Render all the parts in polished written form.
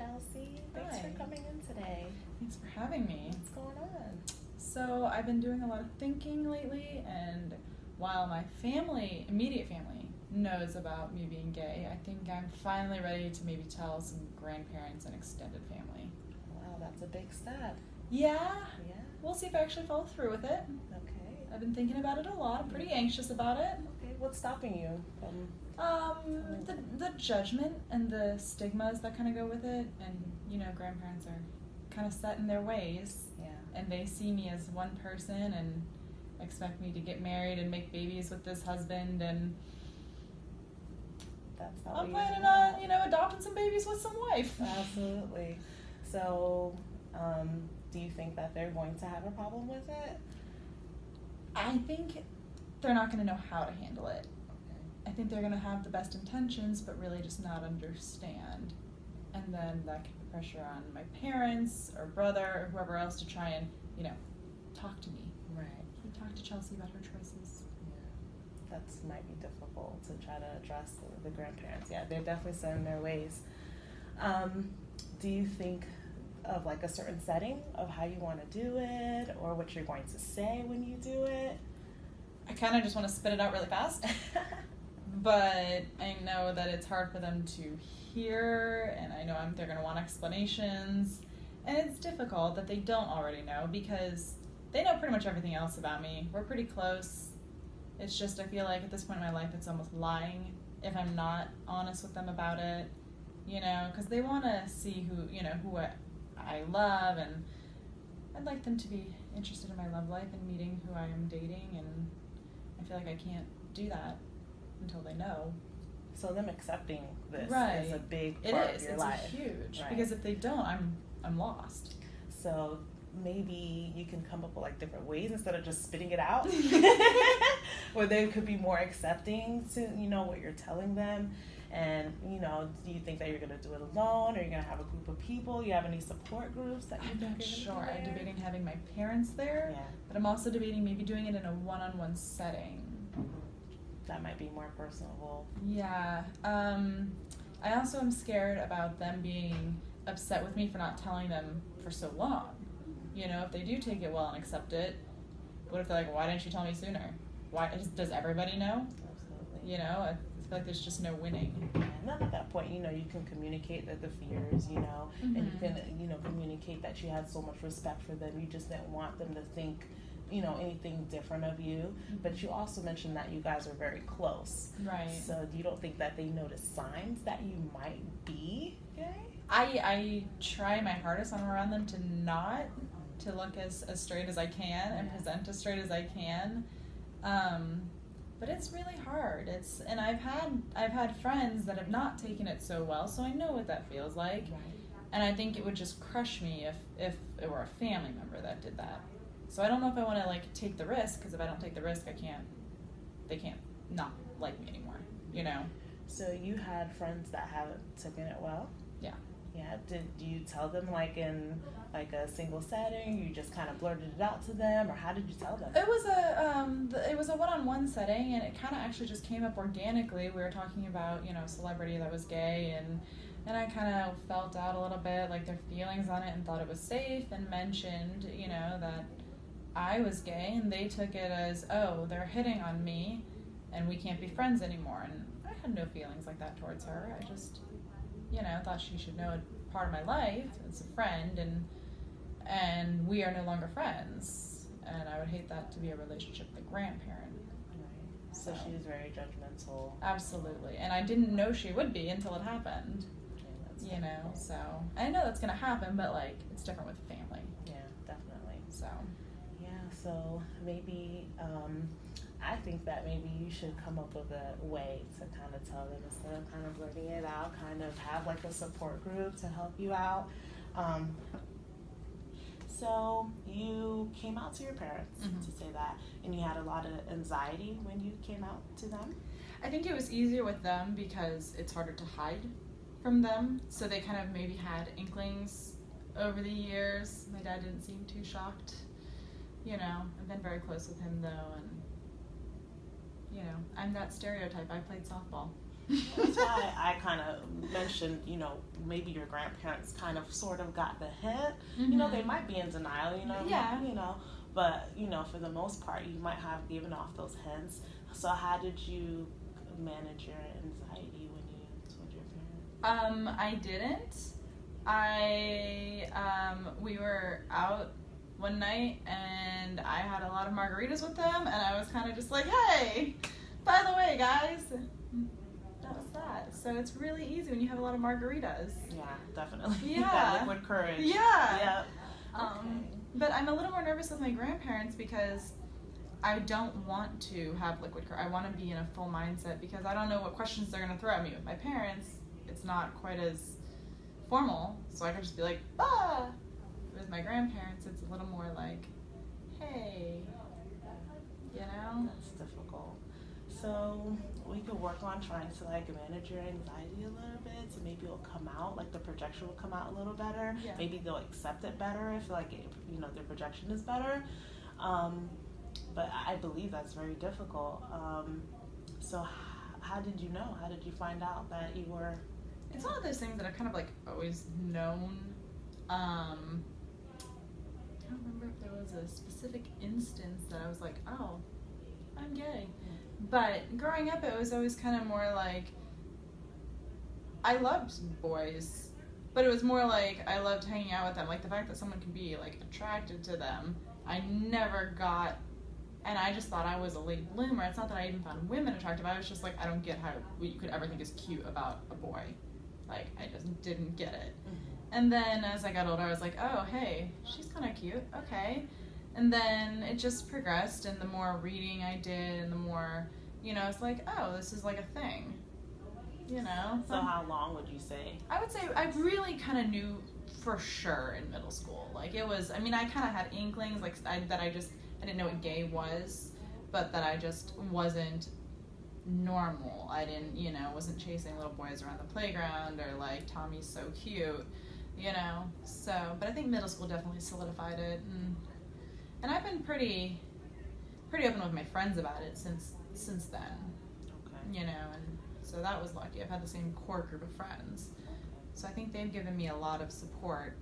Chelsea. Thanks Hi. for coming in today. Thanks for having me. What's going on? So I've been doing a lot of thinking lately, and while my family, immediate family, knows about me being gay, I think I'm finally ready to maybe tell some grandparents and extended family. Wow, that's a big step. Yeah, Yeah. we'll see if I actually follow through with it. Okay. I've been thinking about it a lot. I'm pretty anxious about it. Okay. What's stopping you from? The judgment and the stigmas that kind of go with it, and grandparents are kind of set in their ways, Yeah. and they see me as one person and expect me to get married and make babies with this husband, and That's not I'm what planning you on adopting some babies with some wife. Absolutely. So, do you think that they're going to have a problem with it? I think they're not going to know how to handle it. Okay. I think they're going to have the best intentions, but really just not understand. And then that could put pressure on my parents or brother or whoever else to try and, talk to me. Right. Can you talk to Chelsea about her choices? Yeah. That might be difficult to try to address the grandparents. Yeah, they're definitely set in their ways. Do you think of like a certain setting of how you want to do it, or what you're going to say when you do it? I kind of just want to spit it out really fast. But I know that it's hard for them to hear, and I know they're going to want explanations. And it's difficult that they don't already know, because they know pretty much everything else about me. We're pretty close. It's just, I feel like at this point in my life, it's almost lying if I'm not honest with them about it, because they want to see who I love, and I'd like them to be interested in my love life and meeting who I am dating, and I feel like I can't do that until they know. So them accepting this Right. is a big part of your life. It's huge, Right. because if they don't, I'm lost. So maybe you can come up with like different ways instead of just spitting it out, where they could be more accepting to what you're telling them. And do you think that you're going to do it alone, or you're going to have a group of people? You have any support groups that I'm you're not gonna sure. do I'm there? debating having my parents there, Yeah, but I'm also debating maybe doing it in a one-on-one setting. that might be more personable. Yeah. I also am scared about them being upset with me for not telling them for so long. If they do take it well and accept it, what if they're like, why didn't you tell me sooner? Why does everybody know? Absolutely. I feel like there's just no winning. And then at that point, you can communicate the fears, and you can, communicate that you had so much respect for them. You just didn't want them to think, anything different of you. But you also mentioned that you guys are very close. Right. So you don't think that they notice signs that you might be gay? I try my hardest when I'm around them to look as straight as I can and present as straight as I can. But it's really hard. And I've had friends that have not taken it so well, so I know what that feels like. Right. And I think it would just crush me if it were a family member that did that. So I don't know if I want to take the risk, because if I don't take the risk, they can't not like me anymore, So you had friends that haven't taken it well? Yeah. Yeah. Did you tell them in a single setting? You just kind of blurted it out to them, or how did you tell them? It was a one-on-one setting, and it kind of actually just came up organically. We were talking about a celebrity that was gay, and I kind of felt out a little bit their feelings on it, and thought it was safe, and mentioned that I was gay, and they took it as, oh, they're hitting on me and we can't be friends anymore. And I had no feelings like that towards her. I just thought she should know a part of my life as a friend, and we are no longer friends, and I would hate that to be a relationship with a grandparent. Right. So she was very judgmental. Absolutely. And I didn't know she would be until it happened. Yeah, that's So I know that's gonna happen, but it's different with family. Yeah, definitely. So Yeah, so maybe I think that maybe you should come up with a way to kind of tell them, instead of kind of blurting it out, kind of have a support group to help you out. So you came out to your parents, to say that, and you had a lot of anxiety when you came out to them? I think it was easier with them because it's harder to hide from them. So they kind of maybe had inklings over the years. My dad didn't seem too shocked. I've been very close with him though, and I'm that stereotype. I played softball. That's why I kind of mentioned, maybe your grandparents kind of sort of got the hint. Mm-hmm. They might be in denial, Yeah. but, for the most part, you might have given off those hints. So how did you manage your anxiety when you told your parents? I didn't. We were out one night and I had a lot of margaritas with them, and I was kind of just like, hey, by the way, guys, that was that. So it's really easy when you have a lot of margaritas. Yeah, definitely. Yeah. That liquid courage. Yeah. Yep. But I'm a little more nervous with my grandparents because I don't want to have liquid courage. I want to be in a full mindset because I don't know what questions they're going to throw at me. With my parents, it's not quite as formal, so I can just be like, ah. With my grandparents, it's a little more like, hey, That's difficult. So we could work on trying to manage your anxiety a little bit, so maybe it'll come out, the projection will come out a little better. Yeah. Maybe they'll accept it better if their projection is better. But I believe that's very difficult. So how did you know? How did you find out that you were? It's one of those things that I've kind of always known. I don't remember if there was a specific instance that I was like, oh, I'm gay. But growing up, it was always kind of more I loved boys, but it was more I loved hanging out with them. The fact that someone could be attracted to them, I never got, and I just thought I was a late bloomer. It's not that I even found women attractive. I was just I don't get how you could ever think is cute about a boy. I just didn't get it. And then as I got older, I was like, oh, hey, she's kind of cute. Okay. And then it just progressed, and the more reading I did, and the more, it's oh, this is a thing. So how long would you say? I would say I really kind of knew for sure in middle school. It was, I kind of had inklings, I didn't know what gay was, but that I just wasn't normal. I didn't, wasn't chasing little boys around the playground or Tommy's so cute. So, but I think middle school definitely solidified it, and I've been pretty open with my friends about it since then. Okay. And so that was lucky. I've had the same core group of friends, so I think they've given me a lot of support.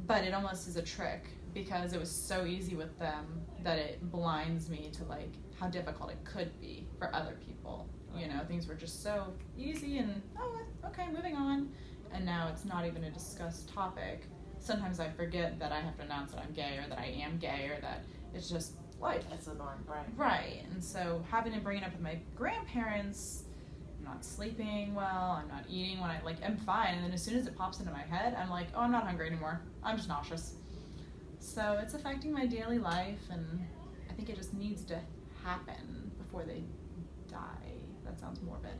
But it almost is a trick because it was so easy with them that it blinds me to how difficult it could be for other people. Things were just so easy and okay, moving on. And now it's not even a discussed topic. Sometimes I forget that I have to announce that I'm gay or that I am gay or that it's just life. It's a norm, right? Right. And so having to bring it up with my grandparents, I'm not sleeping well, I'm not eating when I'm fine. And then as soon as it pops into my head, I'm like, oh, I'm not hungry anymore. I'm just nauseous. So it's affecting my daily life, and I think it just needs to happen before they die. That sounds morbid.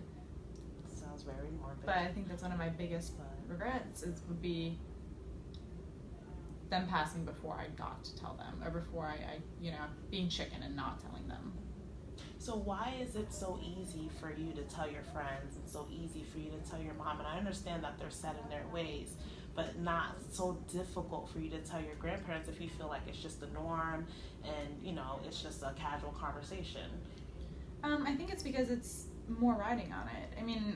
Sounds very morbid. But I think that's one of my biggest regrets would be them passing before I got to tell them, or before I being chicken and not telling them. So why is it so easy for you to tell your friends and so easy for you to tell your mom? And I understand that they're set in their ways, but not so difficult for you to tell your grandparents if you feel like it's just the norm and, it's just a casual conversation? I think it's because it's more riding on it.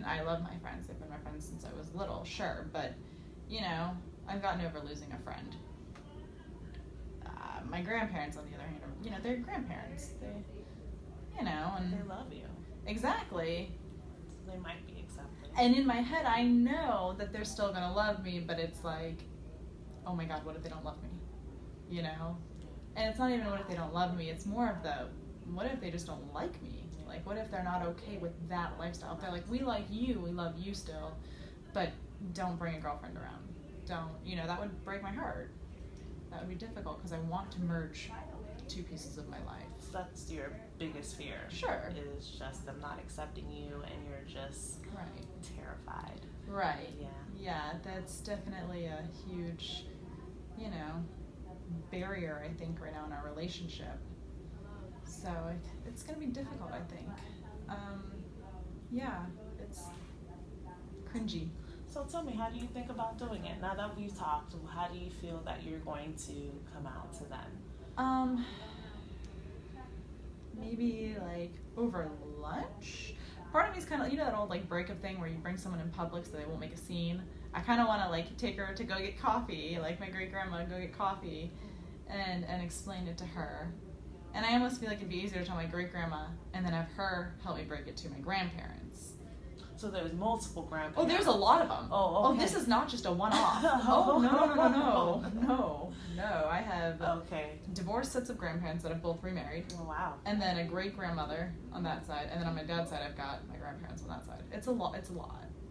I love my friends. They've been my friends since I was little, sure. But, I've gotten over losing a friend. My grandparents, on the other hand, they're grandparents. And they love you. Exactly. So they might be accepting. And in my head, I know that they're still going to love me, but it's oh my God, what if they don't love me? And it's not even what if they don't love me. It's more of what if they just don't like me? What if they're not okay with that lifestyle? If they're we like you, we love you still, but don't bring a girlfriend around. Don't, that would break my heart. That would be difficult because I want to merge two pieces of my life. So that's your biggest fear. Sure. Is just them not accepting you and you're just terrified. Right. Yeah. Yeah, that's definitely a huge, barrier, I think, right now in our relationship. So it's going to be difficult, I think. Yeah, it's cringy. So tell me, how do you think about doing it? Now that we've talked, how do you feel that you're going to come out to them? Maybe over lunch, part of me is kind of, you know, that old like breakup thing where you bring someone in public so they won't make a scene. I kind of want to like take her to go get coffee, like my great grandma, go get coffee, and explain it to her. And I almost feel like it'd be easier to tell my great grandma and then have her help me break it to my grandparents. So there's multiple grandparents. Oh, there's a lot of them. Oh, okay. Oh, this is not just a one-off. Oh, no. I have divorced sets of grandparents that have both remarried. Oh, wow. And then a great-grandmother on that side. And then on my dad's side, I've got my grandparents on that side. It's a lot.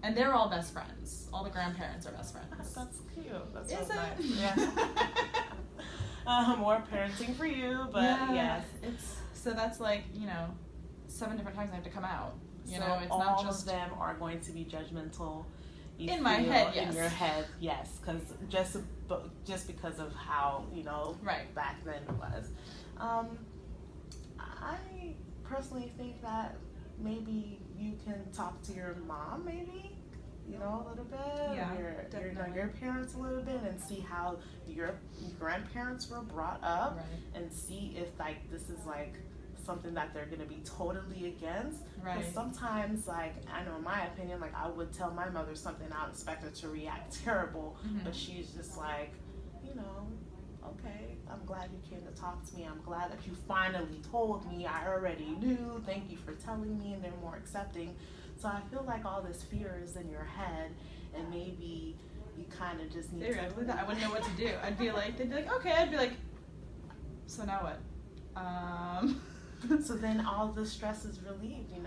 And they're all best friends. All the grandparents are best friends. That's cute. That's Is so it? nice. Yeah. More parenting for you, but yes. So that's like, 7 different times I have to come out. You know, it's all not just of them are going to be judgmental. In my head, yes. In your head, yes, because just because of how right. back then it was. I personally think that maybe you can talk to your mom, maybe a little bit, your parents a little bit, and see how your grandparents were brought up, right. and see if like this is like something that they're going to be totally against. Right. Because sometimes, like, I know in my opinion, like, I would tell my mother something, I would expect her to react terrible, but she's just like, okay, I'm glad you came to talk to me. I'm glad that you finally told me. I already knew. Thank you for telling me, and they're more accepting. So I feel like all this fear is in your head, and maybe you kind of just need to... I wouldn't know what to do. I'd be like, they'd be like, okay. I'd be like, so now what? So then all the stress is relieved, and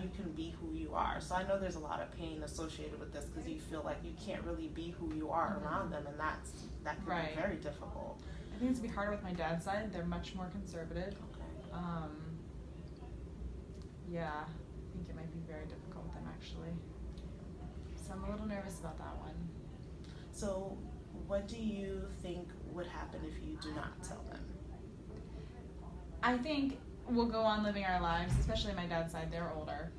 you can be who you are. So I know there's a lot of pain associated with this because you feel like you can't really be who you are around them, and that can right. be very difficult. I think it's gonna be harder with my dad's side. They're much more conservative. Okay. Yeah, I think it might be very difficult with them actually. So I'm a little nervous about that one. So what do you think would happen if you do not tell them? I think we'll go on living our lives, especially my dad's side, they're older.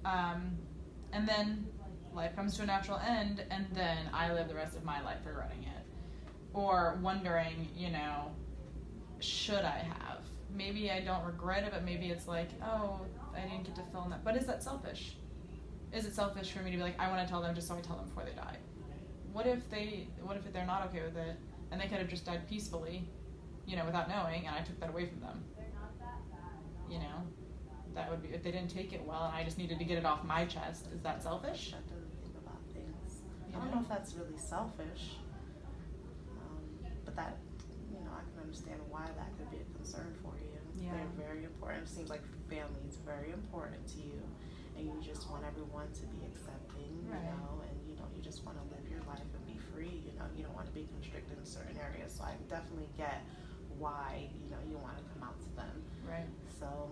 And then life comes to a natural end, and then I live the rest of my life regretting it. Or wondering, should I have? Maybe I don't regret it, but maybe it's like, oh, I didn't get to fill in that. But is that selfish? Is it selfish for me to be like, I want to tell them just so I tell them before they die? What if they're not okay with it, and they could have just died peacefully, without knowing, and I took that away from them? That would be, if they didn't take it well and I just needed to get it off my chest, is that selfish? That doesn't think about things. I don't know if that's really selfish, but that, I can understand why that could be a concern for you. Yeah. They're very important. It seems like family is very important to you, and you just want everyone to be accepting, right. and you just want to live your life and be free. You don't want to be constricted in certain areas. So I definitely get why you want to come out to them. Right. So.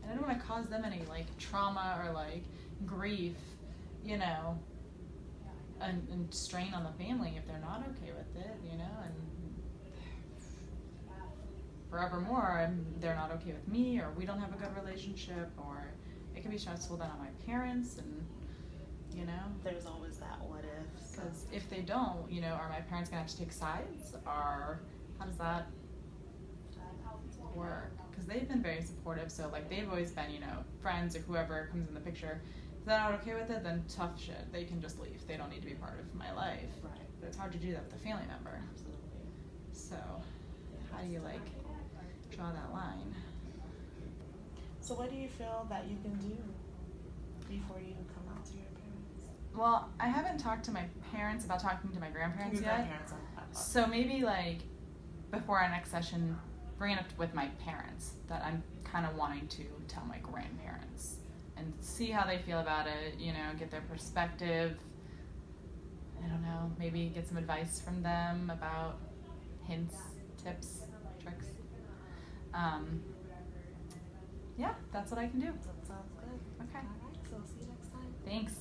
And I don't want to cause them any like trauma or like grief, and strain on the family if they're not okay with it, and forevermore they're not okay with me, or we don't have a good relationship, or it can be stressful then on my parents, and there's always that what if. Because if they don't, are my parents gonna have to take sides, or how does that work? Because they've been very supportive, so like they've always been, friends or whoever comes in the picture. If they're not okay with it, then tough shit. They can just leave. They don't need to be part of my life. Right. But it's hard to do that with a family member. Absolutely. So how do you draw that line? So what do you feel that you can do before you come out to your parents? Well, I haven't talked to my parents about talking to my grandparents yet. Grandparents, so maybe before our next session, bring it up with my parents that I'm kind of wanting to tell my grandparents and see how they feel about it, get their perspective. I don't know, maybe get some advice from them about hints, tips, tricks. Yeah, that's what I can do. That sounds good. Okay. All right, so see you next time. Thanks.